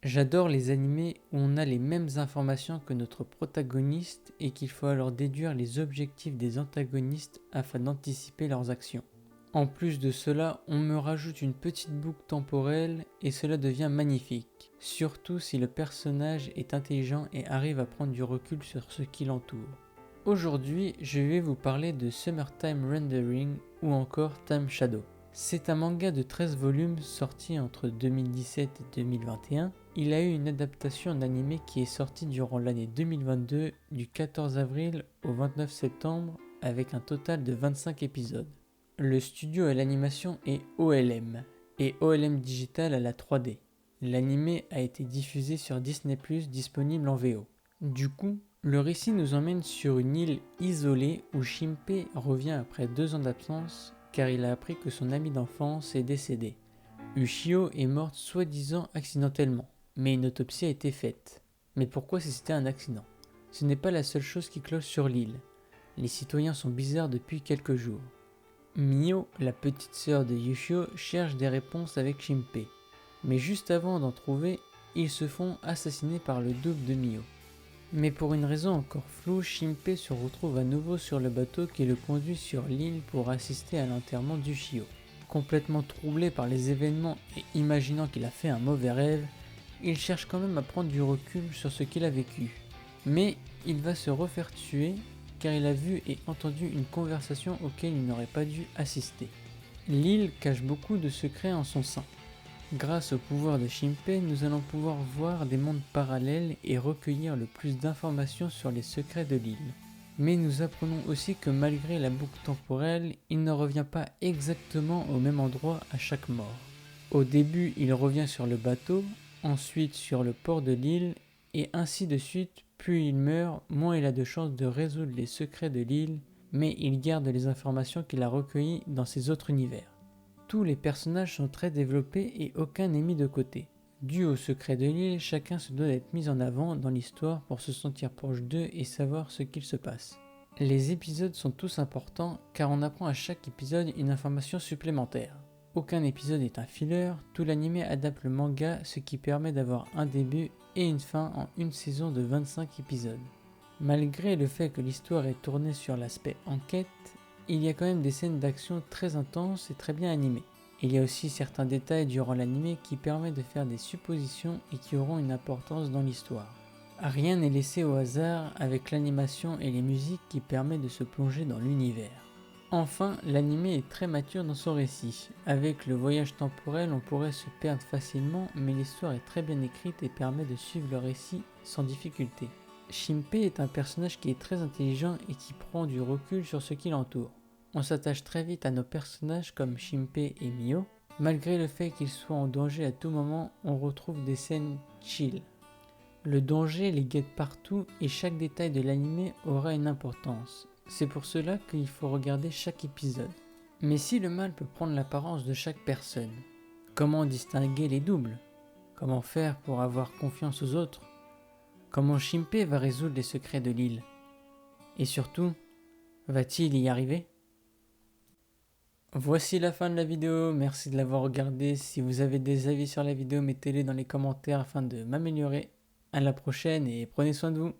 J'adore les animés où on a les mêmes informations que notre protagoniste et qu'il faut alors déduire les objectifs des antagonistes afin d'anticiper leurs actions. En plus de cela, on me rajoute une petite boucle temporelle et cela devient magnifique, surtout si le personnage est intelligent et arrive à prendre du recul sur ce qui l'entoure. Aujourd'hui, je vais vous parler de Summertime Rendering ou encore Time Shadow. C'est un manga de 13 volumes sorti entre 2017 et 2021. Il a eu une adaptation en animé qui est sortie durant l'année 2022 du 14 avril au 29 septembre avec un total de 25 épisodes. Le studio à l'animation est OLM et OLM Digital à la 3D. L'animé a été diffusé sur Disney+, disponible en VO. Du coup, le récit nous emmène sur une île isolée où Shinpei revient après 2 ans d'absence car il a appris que son ami d'enfance est décédé. Ushio est morte soi-disant accidentellement, mais une autopsie a été faite. Mais pourquoi si c'était un accident? Ce n'est pas la seule chose qui cloche sur l'île. Les citoyens sont bizarres depuis quelques jours. Mio, la petite sœur de Ushio, cherche des réponses avec Shinpei. Mais juste avant d'en trouver, ils se font assassiner par le double de Mio. Mais pour une raison encore floue, Shinpei se retrouve à nouveau sur le bateau qui le conduit sur l'île pour assister à l'enterrement d'Ushio. Complètement troublé par les événements et imaginant qu'il a fait un mauvais rêve, il cherche quand même à prendre du recul sur ce qu'il a vécu. Mais il va se refaire tuer car il a vu et entendu une conversation auquel il n'aurait pas dû assister. L'île cache beaucoup de secrets en son sein. Grâce au pouvoir de Shinpei, nous allons pouvoir voir des mondes parallèles et recueillir le plus d'informations sur les secrets de l'île. Mais nous apprenons aussi que malgré la boucle temporelle, il ne revient pas exactement au même endroit à chaque mort. Au début, il revient sur le bateau, ensuite sur le port de l'île, et ainsi de suite, plus il meurt, moins il a de chances de résoudre les secrets de l'île, mais il garde les informations qu'il a recueillies dans ses autres univers. Tous les personnages sont très développés et aucun n'est mis de côté. Dû au secret de l'île, chacun se doit d'être mis en avant dans l'histoire pour se sentir proche d'eux et savoir ce qu'il se passe. Les épisodes sont tous importants car on apprend à chaque épisode une information supplémentaire. Aucun épisode est un filler, tout l'anime adapte le manga, ce qui permet d'avoir un début et une fin en une saison de 25 épisodes. Malgré le fait que l'histoire est tournée sur l'aspect enquête, il y a quand même des scènes d'action très intenses et très bien animées. Il y a aussi certains détails durant l'anime qui permettent de faire des suppositions et qui auront une importance dans l'histoire. Rien n'est laissé au hasard avec l'animation et les musiques qui permettent de se plonger dans l'univers. Enfin, l'anime est très mature dans son récit. Avec le voyage temporel, on pourrait se perdre facilement, mais l'histoire est très bien écrite et permet de suivre le récit sans difficulté. Shinpei est un personnage qui est très intelligent et qui prend du recul sur ce qui l'entoure. On s'attache très vite à nos personnages comme Shinpei et Mio. Malgré le fait qu'ils soient en danger à tout moment, on retrouve des scènes chill. Le danger les guette partout et chaque détail de l'anime aura une importance. C'est pour cela qu'il faut regarder chaque épisode. Mais si le mal peut prendre l'apparence de chaque personne, comment distinguer les doubles? Comment faire pour avoir confiance aux autres? Comment Shinpei va résoudre les secrets de l'île? Et surtout, va-t-il y arriver? Voici la fin de la vidéo, merci de l'avoir regardée. Si vous avez des avis sur la vidéo, mettez-les dans les commentaires afin de m'améliorer. À la prochaine et prenez soin de vous.